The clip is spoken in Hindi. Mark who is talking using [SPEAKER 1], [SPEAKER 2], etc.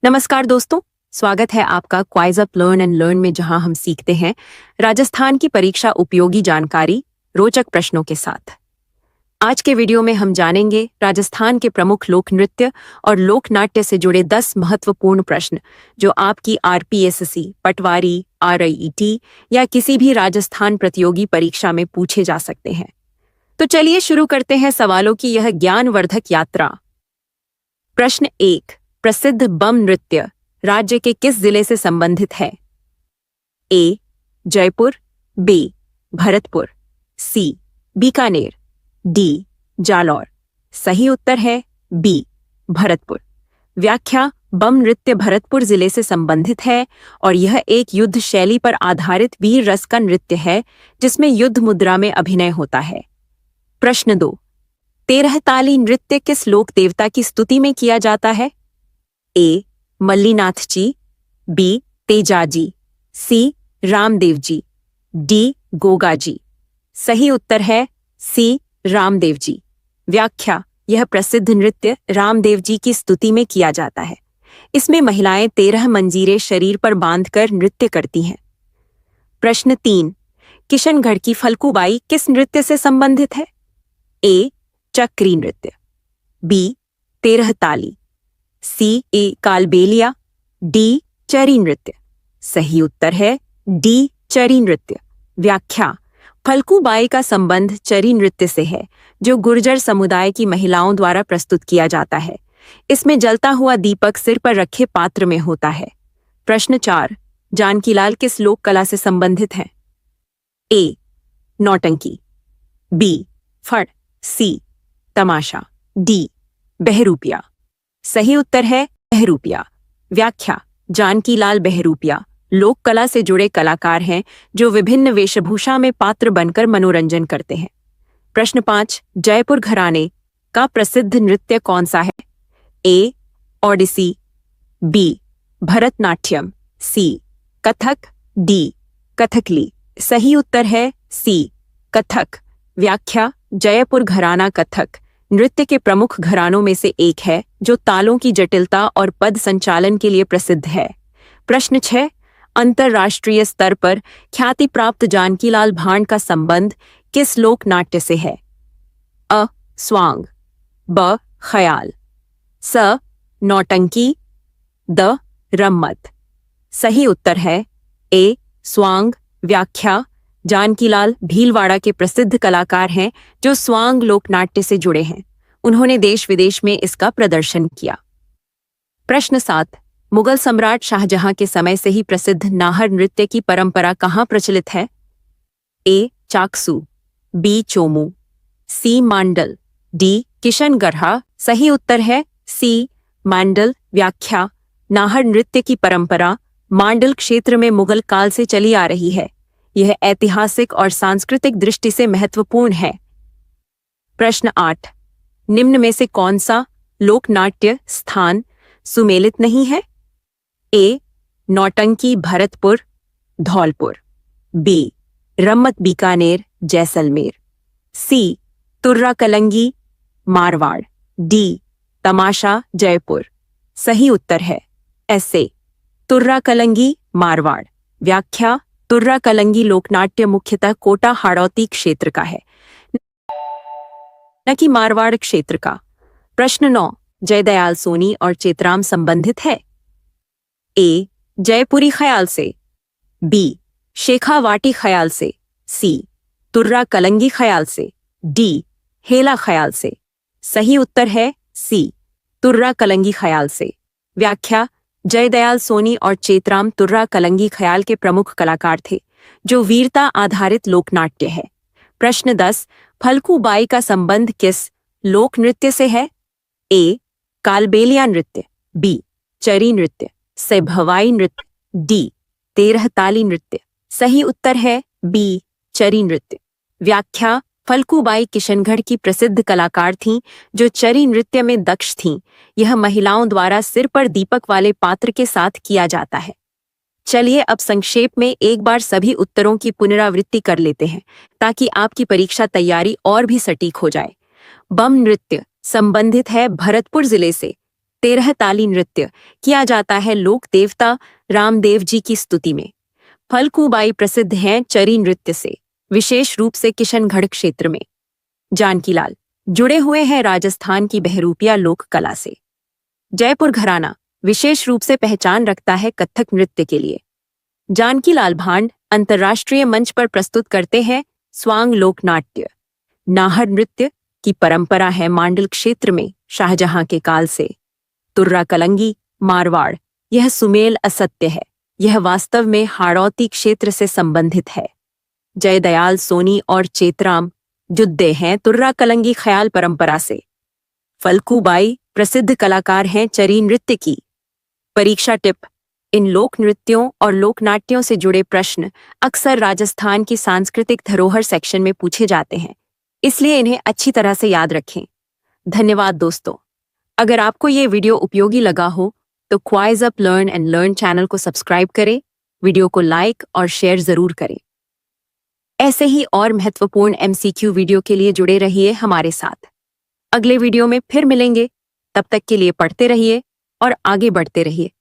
[SPEAKER 1] नमस्कार दोस्तों, स्वागत है आपका क्वाइज अप लर्न एंड लर्न में, जहां हम सीखते हैं राजस्थान की परीक्षा उपयोगी जानकारी रोचक प्रश्नों के साथ। आज के वीडियो में हम जानेंगे राजस्थान के प्रमुख लोक नृत्य और लोक नाट्य से जुड़े 10 महत्वपूर्ण प्रश्न जो आपकी आरपीएससी, पटवारी, आरआईईटी या किसी भी राजस्थान प्रतियोगी परीक्षा में पूछे जा सकते हैं। तो चलिए शुरू करते हैं सवालों की यह ज्ञानवर्धक यात्रा। प्रश्न 1, प्रसिद्ध बम नृत्य राज्य के किस जिले से संबंधित है? ए. जयपुर, बी. भरतपुर, सी. बीकानेर, डी. जालौर। सही उत्तर है बी. भरतपुर। व्याख्या: बम नृत्य भरतपुर जिले से संबंधित है और यह एक युद्ध शैली पर आधारित वीर रस का नृत्य है जिसमें युद्ध मुद्रा में अभिनय होता है। प्रश्न 2, 13 ताली नृत्य किस लोक देवता की स्तुति में किया जाता है? ए. मल्लीनाथ जी, बी. तेजाजी, सी. रामदेव जी, डी. गोगा जी। सही उत्तर है सी. रामदेव जी। व्याख्या: यह प्रसिद्ध नृत्य रामदेव जी की स्तुति में किया जाता है। इसमें महिलाएं 13 मंजीरे शरीर पर बांधकर नृत्य करती हैं। प्रश्न 3, किशनगढ़ की फल्गुबाई किस नृत्य से संबंधित है? ए. चक्री नृत्य, बी. 13 ताली, सी. ए. कालबेलिया, डी. चरी नृत्य। सही उत्तर है डी. चरी नृत्य। व्याख्या: फल्गुबाई का संबंध चरी नृत्य से है जो गुर्जर समुदाय की महिलाओं द्वारा प्रस्तुत किया जाता है। इसमें जलता हुआ दीपक सिर पर रखे पात्र में होता है। प्रश्न 4, जानकीलाल किस लोक कला से संबंधित है? ए. नौटंकी, बी. फड़, सी. तमाशा, डी. बहरूपिया। सही उत्तर है बहरूपिया। व्याख्या: जानकीलाल बहरूपिया लोक कला से जुड़े कलाकार हैं जो विभिन्न वेशभूषा में पात्र बनकर मनोरंजन करते हैं। प्रश्न 5, जयपुर घराने का प्रसिद्ध नृत्य कौन सा है? ए. ओडिसी, बी. भरतनाट्यम, सी. कथक, डी. कथकली। सही उत्तर है सी. कथक। व्याख्या: जयपुर घराना कथक नृत्य के प्रमुख घरानों में से एक है जो तालों की जटिलता और पद संचालन के लिए प्रसिद्ध है। प्रश्न 6, अंतर्राष्ट्रीय स्तर पर ख्याति प्राप्त जानकीलाल भांड का संबंध किस लोक नाट्य से है? अ. स्वांग, ब. ख्याल, स. नौटंकी, द. रम्मत। सही उत्तर है ए. स्वांग। व्याख्या: जानकीलाल भीलवाड़ा के प्रसिद्ध कलाकार हैं जो स्वांग लोकनाट्य से जुड़े हैं। उन्होंने देश विदेश में इसका प्रदर्शन किया। प्रश्न 7, मुगल सम्राट शाहजहां के समय से ही प्रसिद्ध नाहर नृत्य की परंपरा कहाँ प्रचलित है? ए. चाकसू, बी. चोमू, सी. मांडल, डी. किशनगढ़ा। सही उत्तर है सी. मांडल। व्याख्या: नाहर नृत्य की परंपरा मांडल क्षेत्र में मुगल काल से चली आ रही है। यह ऐतिहासिक और सांस्कृतिक दृष्टि से महत्वपूर्ण है। प्रश्न 8, निम्न में से कौन सा लोकनाट्य स्थान सुमेलित नहीं है? ए. नौटंकी भरतपुर, धौलपुर, बी. रम्मत बीकानेर, जैसलमेर, सी. तुर्रा कलंगी, मारवाड़, डी. तमाशा, जयपुर। सही उत्तर है ऐसे तुर्रा कलंगी, मारवाड़। व्याख्या: तुर्रा कलंगी लोकनाट्य मुख्यतः कोटा हाड़ौती क्षेत्र का है, न कि मारवाड़ क्षेत्र का। प्रश्न 9, जयदयाल सोनी और चेतराम संबंधित है? ए. जयपुरी ख्याल से, बी. शेखावाटी ख्याल से, सी. तुर्रा कलंगी ख्याल से, डी. हेला ख्याल से। सही उत्तर है सी. तुर्रा कलंगी ख्याल से। व्याख्या: जयदयाल सोनी और चेतराम तुर्रा कलंगी ख्याल के प्रमुख कलाकार थे जो वीरता आधारित लोकनाट्य है। प्रश्न 10, फल्गुबाई का संबंध किस लोक नृत्य से है? ए. कालबेलिया नृत्य, बी. चरी नृत्य, सी. भवाई नृत्य, डी. 13 ताली नृत्य। सही उत्तर है बी. चरी नृत्य। व्याख्या: फल्गुबाई किशनगढ़ की प्रसिद्ध कलाकार थीं जो चरी नृत्य में दक्ष थीं। यह महिलाओं द्वारा सिर पर दीपक वाले पात्र के साथ किया जाता है। चलिए अब संक्षेप में एक बार सभी उत्तरों की पुनरावृत्ति कर लेते हैं ताकि आपकी परीक्षा तैयारी और भी सटीक हो जाए। बम नृत्य संबंधित है भरतपुर जिले से। 13 ताली नृत्य किया जाता है लोक देवता रामदेव जी की स्तुति में। फलकूबाई प्रसिद्ध हैं चरी नृत्य से, विशेष रूप से किशनगढ़ क्षेत्र में। जानकीलाल जुड़े हुए हैं राजस्थान की बहरूपिया लोक कला से। जयपुर घराना विशेष रूप से पहचान रखता है कथक नृत्य के लिए। जानकीलाल भांड अंतर्राष्ट्रीय मंच पर प्रस्तुत करते हैं स्वांग लोकनाट्य। नाहर नृत्य की परंपरा है मांडल क्षेत्र में शाहजहां के काल से। तुर्रा कलंगी मारवाड़, यह सुमेल असत्य है, यह वास्तव में हाड़ौती क्षेत्र से संबंधित है। जयदयाल सोनी और चेतराम जुद्दे हैं तुर्रा कलंगी ख्याल परंपरा से। फलकूबाई प्रसिद्ध कलाकार हैं चरी नृत्य की। परीक्षा टिप: इन लोक नृत्यों और लोकनाट्यों से जुड़े प्रश्न अक्सर राजस्थान की सांस्कृतिक धरोहर सेक्शन में पूछे जाते हैं, इसलिए इन्हें अच्छी तरह से याद रखें। धन्यवाद दोस्तों। अगर आपको ये वीडियो उपयोगी लगा हो तो quiz up learn and learn channel को सब्सक्राइब करें, वीडियो को लाइक और शेयर जरूर करें। ऐसे ही और महत्वपूर्ण MCQ वीडियो के लिए जुड़े रहिए हमारे साथ। अगले वीडियो में फिर मिलेंगे, तब तक के लिए पढ़ते रहिए और आगे बढ़ते रहिए।